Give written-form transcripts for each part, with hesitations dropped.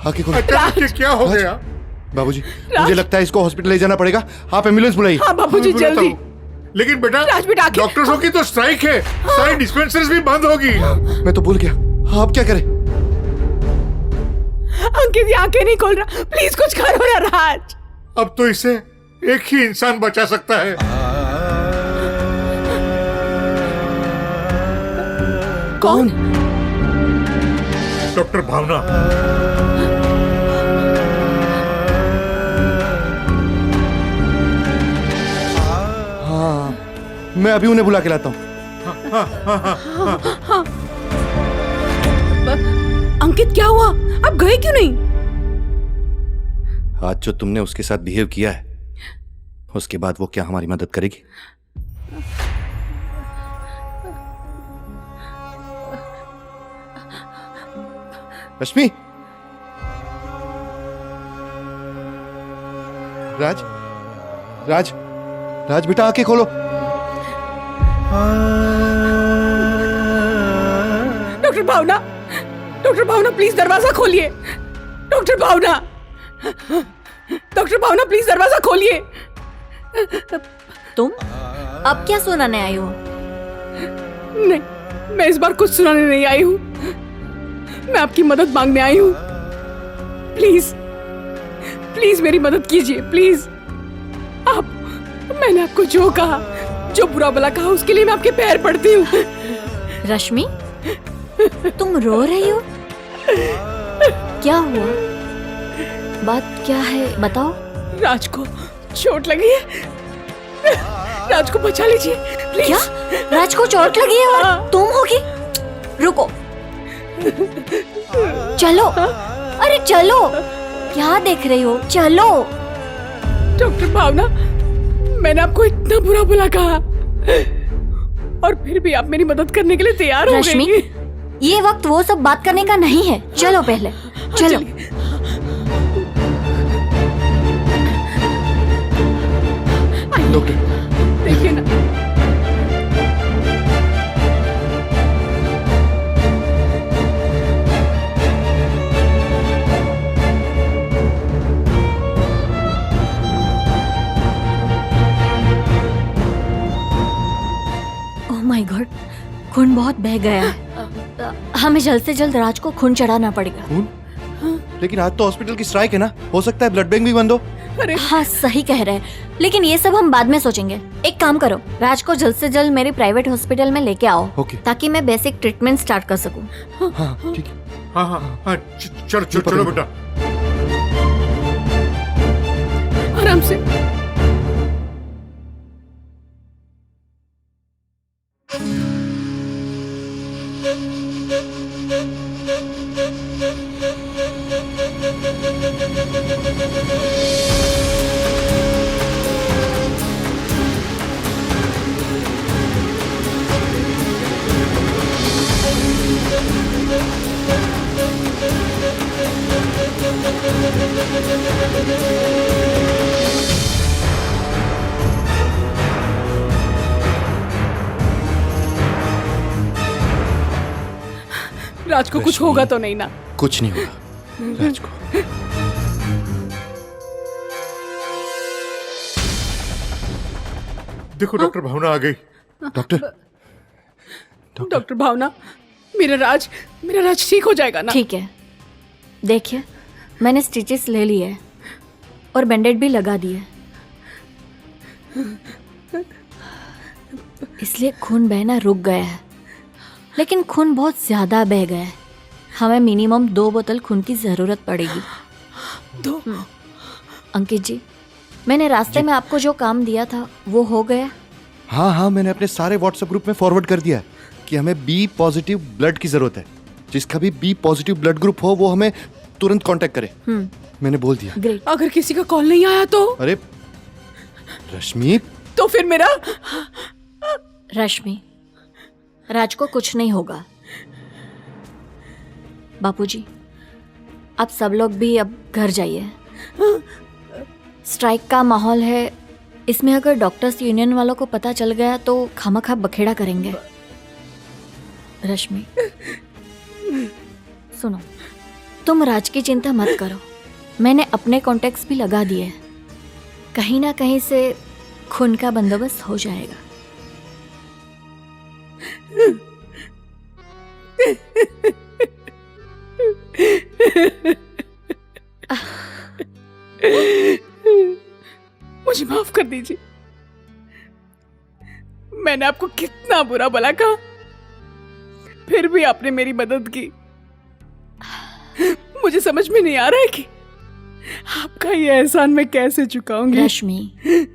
आके खोलो। अचानक ये क्या हो गया? बाबूजी, मुझे लगता है इसको हॉस्पिटल ले जाना पड़ेगा। आप एम्बुलेंस बुलाइए। हाँ बाबूजी बुलाता जल्दी। हूँ। लेकिन बेटा, राज बेटा, आके- डॉक्टर्सों की तो स्ट्राइक है, सारी डिस्पेंसरीज भी बंद होगी। मैं तो भूल गया। आप क्या करें? अंकित ये आंखें नहीं खोल रहा, प्लीज कुछ करो ना राज। अब तो इसे एक ही इंसान बचा सकता है। कौन? डॉक्टर भावना। हाँ, मैं अभी उन्हें बुला के लाता हूँ। अंकित क्या हुआ? आप गए क्यों नहीं? आज जो तुमने उसके साथ बिहेव किया है, उसके बाद वो क्या हमारी मदद करेगी? रश्मि, राज, राज, राज बेटा आंखें खोलो। डॉक्टर भावना प्लीज दरवाजा खोलिए। डॉक्टर भावना प्लीज दरवाजा खोलिए। तुम अब क्या सुनाने आई हो? नहीं, मैं इस बार कुछ सुनाने नहीं आई हूँ, मैं आपकी मदद मांगने आई हूँ। प्लीज प्लीज मेरी मदद कीजिए प्लीज। आप, मैंने आपको जो कहा, जो बुरा भला कहा, उसके लिए मैं आपके पैर पड़ती हूँ। रश्मि, तुम रो रही हो? क्या हुआ? बात क्या है बताओ। राज को चोट लगी है, राज को बचा लीजिए प्लीज। क्या? राज को चोट लगी है और हाँ। तुम होगी? रुको, चलो, अरे चलो, क्या देख रही हो? चलो। डॉक्टर भावना, मैंने आपको इतना बुरा भला कहा और फिर भी आप मेरी मदद करने के लिए तैयार हो रश्मि, गई। ये वक्त वो सब बात करने का नहीं है। चलो पहले, चलो। डॉक्टर, देखिए ना, ओह माय गॉड, खून बहुत बह गया है। हमें जल्द से जल्द राज को खून चढ़ाना पड़ेगा। खून? लेकिन आज तो हॉस्पिटल की स्ट्राइक है ना, हो सकता है ब्लड बैंक भी बंद हो। अरे हाँ सही कह रहे हैं, लेकिन ये सब हम बाद में सोचेंगे। एक काम करो, राज को जल्द से जल्द मेरे प्राइवेट हॉस्पिटल में लेके आओ, ओके। ताकि मैं बेसिक ट्रीटमेंट स्टार्ट कर सकूं। हाँ ठीक है। हाँ हाँ हाँ, चलो बेटा। आराम से। राज को कुछ रश्मि। होगा तो नहीं ना? कुछ नहीं होगा राज को। देखो डॉक्टर भावना आ गई। डॉक्टर, डॉक्टर भावना, मेरा राज ठीक हो जाएगा ना? ठीक है, देखिए मैंने स्टिचेस ले लिए हैं और बैंडेड भी लगा दिए, इसलिए खून बहना रुक गया है। लेकिन खून बहुत ज्यादा बह गया है, हमें मिनिमम 2 बोतल खून की जरूरत पड़ेगी। 2? अंकित जी, मैंने रास्ते में आपको जो काम दिया था वो हो गया? हाँ हाँ, मैंने अपने सारे व्हाट्सएप ग्रुप में फॉरवर्ड कर दिया है कि हमें बी पॉजिटिव ब्लड की जरूरत है। जिसका भी बी पॉजिटिव ब्लड ग्रुप हो वो हमें तुरंत कांटेक्ट करे। मैंने बोल दिया। ग्रेट। अगर किसी का कॉल नहीं आया तो? अरे रश्मि, तो फिर मेरा? रश्मि, राज को कुछ नहीं होगा। बापूजी, आप सब लोग भी अब घर जाइए। स्ट्राइक का माहौल है, इसमें अगर डॉक्टर्स यूनियन वालों को पता चल गया तो खामखा बखेड़ा करेंगे। रश्मि सुनो, तुम राज की चिंता मत करो, मैंने अपने कॉन्टेक्ट्स भी लगा दिए हैं। कहीं ना कहीं से खून का बंदोबस्त हो जाएगा। मुझे माफ कर दीजिए, मैंने आपको कितना बुरा भला कहा, फिर भी आपने मेरी मदद की। मुझे समझ में नहीं आ रहा है कि आपका ये एहसान मैं कैसे चुकाऊंगी। रश्मि,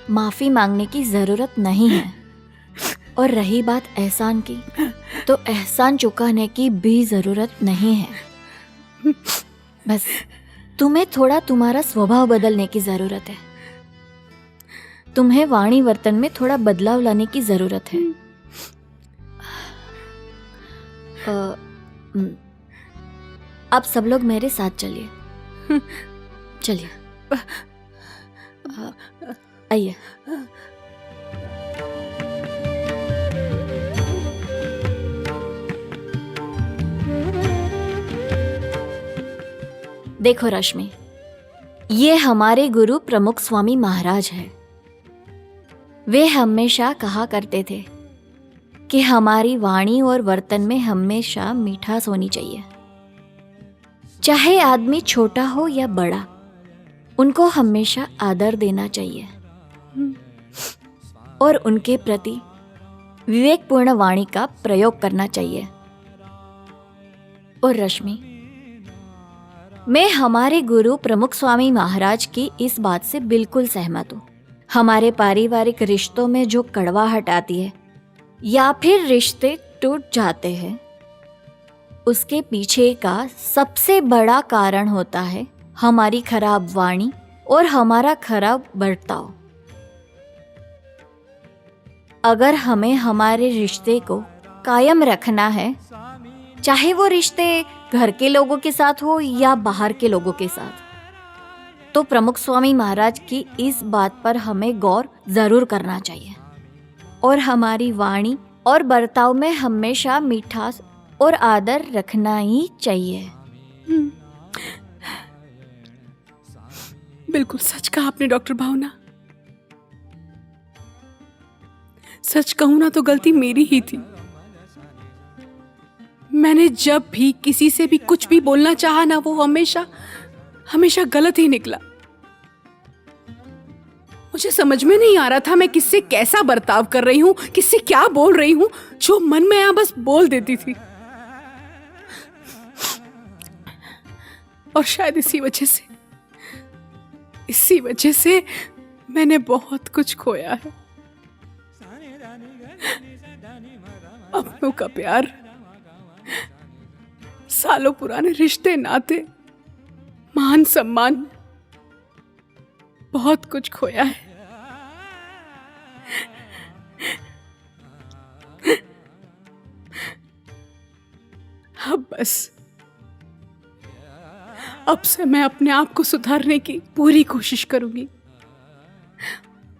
माफी मांगने की जरूरत नहीं है, और रही बात एहसान की, तो एहसान चुकाने की भी जरूरत नहीं है। बस तुम्हें थोड़ा तुम्हारा स्वभाव बदलने की जरूरत है। तुम्हें वाणी वर्तन में थोड़ा बदलाव लाने की जरूरत है। आप सब लोग मेरे साथ चलिए। चलिए, आइए। देखो रश्मि, ये हमारे गुरु प्रमुख स्वामी महाराज हैं। वे हमेशा कहा करते थे कि हमारी वाणी और वर्तन में हमेशा मिठास होनी चाहिए। चाहे आदमी छोटा हो या बड़ा, उनको हमेशा आदर देना चाहिए और उनके प्रति विवेकपूर्ण वाणी का प्रयोग करना चाहिए। और रश्मि, मैं हमारे गुरु प्रमुख स्वामी महाराज की इस बात से बिल्कुल सहमत हूँ। हमारे पारिवारिक रिश्तों में जो कड़वाहट आती है या फिर रिश्ते टूट जाते हैं, उसके पीछे का सबसे बड़ा कारण होता है हमारी खराब वाणी और हमारा खराब बर्ताव। अगर हमें हमारे रिश्ते को कायम रखना है, चाहे वो रिश्ते घर के लोगों के साथ हो या बाहर के लोगों के साथ, तो प्रमुख स्वामी महाराज की इस बात पर हमें गौर जरूर करना चाहिए और हमारी वाणी और बर्ताव में हमेशा मिठास और आदर रखना ही चाहिए। बिल्कुल सच कहा आपने डॉक्टर भावना। सच कहूं ना तो गलती मेरी ही थी। मैंने जब भी किसी से भी कुछ भी बोलना चाहा ना, वो हमेशा हमेशा गलत ही निकला। मुझे समझ में नहीं आ रहा था मैं किससे कैसा बर्ताव कर रही हूं, किससे क्या बोल रही हूं। जो मन में आया बस बोल देती थी, और शायद इसी वजह से मैंने बहुत कुछ खोया है। अपनों का प्यार, सालों पुराने रिश्ते नाते, मान सम्मान, बहुत कुछ खोया है। अब से मैं अपने आप को सुधारने की पूरी कोशिश करूंगी,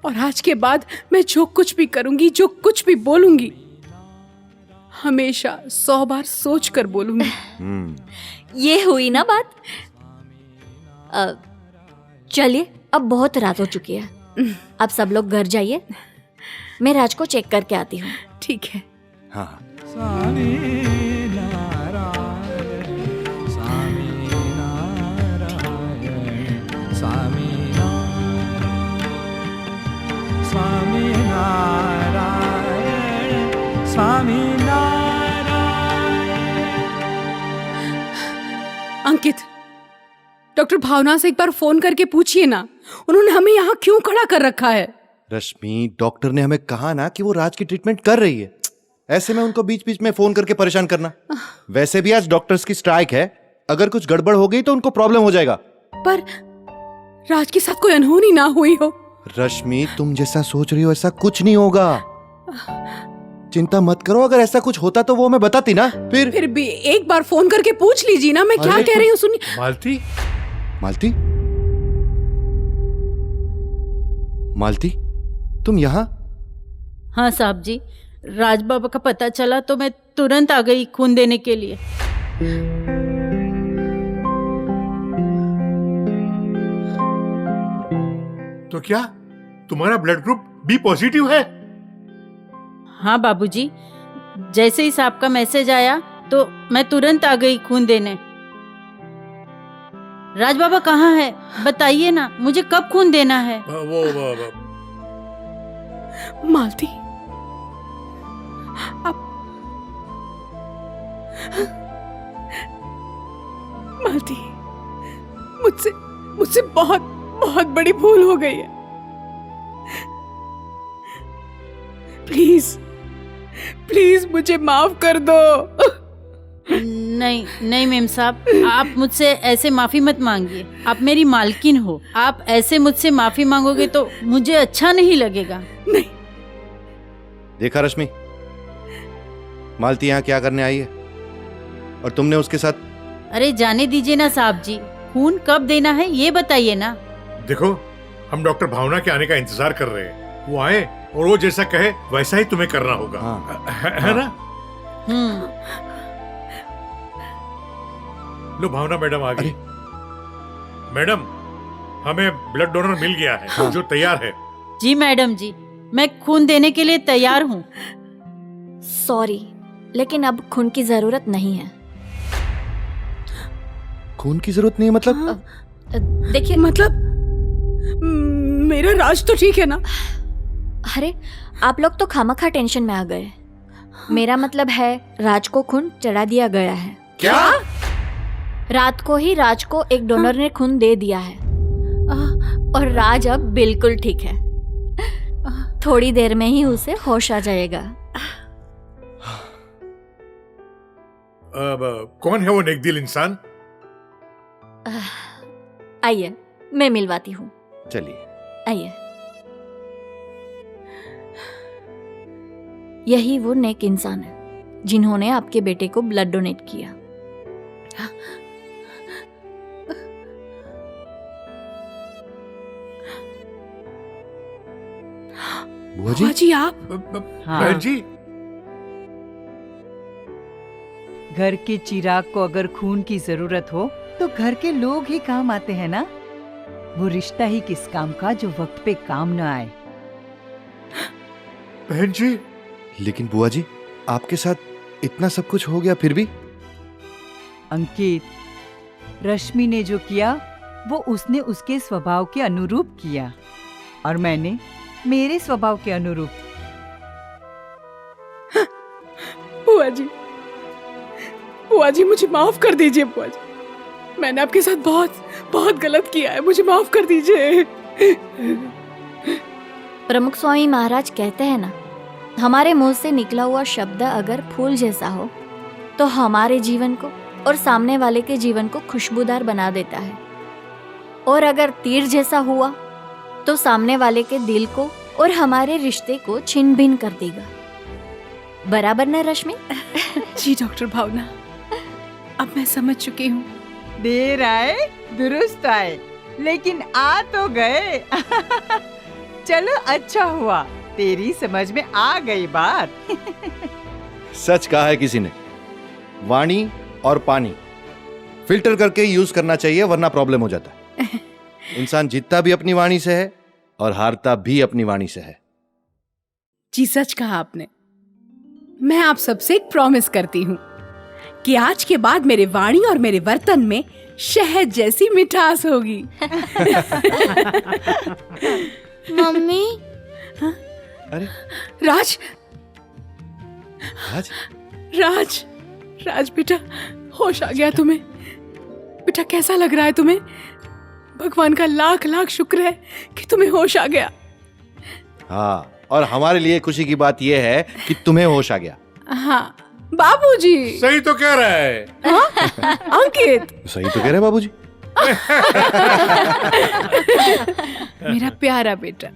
और आज के बाद मैं जो कुछ भी करूंगी, जो कुछ भी बोलूंगी, हमेशा 100 बार सोच कर बोलूंगी। ये हुई ना बात। चलिए, अब बहुत रात हो चुकी है, अब सब लोग घर जाइए। मैं राज को चेक करके आती हूँ। ठीक है। हाँ। अंकित, डॉक्टर भावना से एक बार फोन करके पूछिए ना, उन्होंने हमें यहाँ क्यों खड़ा कर रखा है। रश्मि, डॉक्टर ने हमें कहा ना कि वो राज की ट्रीटमेंट कर रही है, ऐसे में उनको बीच बीच में फोन करके परेशान करना। वैसे भी आज डॉक्टर्स की स्ट्राइक है, अगर कुछ गड़बड़ हो गई तो उनको प्रॉब्लम हो जाएगा। पर राज के साथ कोई अनहोनी ना हुई हो। रश्मि, तुम जैसा सोच रही हो ऐसा कुछ नहीं होगा। चिंता मत करो, अगर ऐसा कुछ होता तो वो हमें बताती ना। फिर भी एक बार फोन करके पूछ लीजिए ना, मैं क्या कह रही हूँ सुनिए। मालती, मालती, तुम यहाँ? हाँ साहब जी, राज बाबा का पता चला तो मैं तुरंत आ गई खून देने के लिए। तो क्या तुम्हारा ब्लड ग्रुप बी पॉजिटिव है? हाँ बाबूजी, जैसे ही साहब का मैसेज आया तो मैं तुरंत आ गई खून देने। राज बाबा कहाँ है, बताइए ना, मुझे कब खून देना है? वो मालती, आप मालती, मुझसे बहुत बहुत बड़ी भूल हो गई है। प्लीज प्लीज मुझे माफ कर दो। नहीं नहीं मेम साहब, आप मुझसे ऐसे माफी मत मांगिए। आप मेरी मालकिन हो, आप ऐसे मुझसे माफी मांगोगे तो मुझे अच्छा नहीं लगेगा। नहीं। देखा रश्मि, मालती यहाँ क्या करने आई है और तुमने उसके साथ। अरे जाने दीजिए ना साहब जी, खून कब देना है ये बताइए ना। देखो, हम डॉक्टर भावना के आने का इंतजार कर रहे हैं। वो आए और वो जैसा कहे वैसा ही तुम्हें करना होगा। हाँ। है ना? लो भावना मैडम आ गई। मैडम, हमें ब्लड डोनर मिल गया है जो तैयार है। जी मैडम जी, मैं खून देने के लिए तैयार हूँ। सॉरी, लेकिन अब खून की जरूरत नहीं है। खून की जरूरत नहीं है मतलब? देखिए, मतलब मेरा राज तो ठीक है ना? अरे आप लोग तो खामखा टेंशन में आ गए। मेरा मतलब है राज को खून चढ़ा दिया गया है। क्या? रात को ही राज को एक डोनर ने खून दे दिया है और राज अब बिल्कुल ठीक है। थोड़ी देर में ही उसे होश आ जाएगा। अब कौन है वो नेकदिल इंसान? आइए, मैं मिलवाती हूँ। चलिए। आइए। यही वो नेक इंसान है जिन्होंने आपके बेटे को ब्लड डोनेट किया। बुआ जी, बुआ जी आप? बहन जी, घर के चिराग को अगर खून की जरूरत हो तो घर के लोग ही काम आते हैं ना। वो रिश्ता ही किस काम का जो वक्त पे काम न आए। बहन जी, लेकिन बुआ जी, आपके साथ इतना सब कुछ हो गया फिर भी? अंकित, रश्मि ने जो किया वो उसने उसके स्वभाव के अनुरूप किया और मैंने मेरे स्वभाव के अनुरूप। बुआ जी मुझे माफ कर दीजिए। बुआ जी, मैंने आपके साथ बहुत बहुत गलत किया है, मुझे माफ कर दीजिए। प्रमुख स्वामी महाराज कहते हैं ना, हमारे मुंह से निकला हुआ शब्द अगर फूल जैसा हो तो हमारे जीवन को और सामने वाले के जीवन को खुशबूदार बना देता है, और अगर तीर जैसा हुआ तो सामने वाले के दिल को और हमारे रिश्ते को छिन्न भिन्न कर देगा। बराबर ना रश्मि? जी डॉक्टर भावना, अब मैं समझ चुकी हूँ। देर आए दुरुस्त आए, लेकिन आ तो गए। चलो अच्छा हुआ, तेरी समझ में आ गई बात। सच कहा है किसी ने, वाणी और पानी फिल्टर करके यूज करना चाहिए, वरना प्रॉब्लम हो जाता है। इंसान जीतता भी अपनी वाणी से है और हारता भी अपनी वाणी से है। जी सच कहा आपने। मैं आप सबसे एक प्रॉमिस करती हूँ कि आज के बाद मेरे वाणी और मेरे वर्तन में शहद जैसी मिठास होगी। मम्मी। अरे राज, राज, राज, राज बेटा, होश आ गया तुम्हें? बेटा कैसा लग रहा है तुम्हें? भगवान का लाख लाख शुक्र है कि तुम्हें होश आ गया। हाँ, और हमारे लिए खुशी की बात यह है कि तुम्हें होश आ गया। हाँ बाबूजी। सही तो कह रहा है। हाँ? अंकित, सही तो कह रहे हैं बाबूजी। मेरा प्यारा बेटा।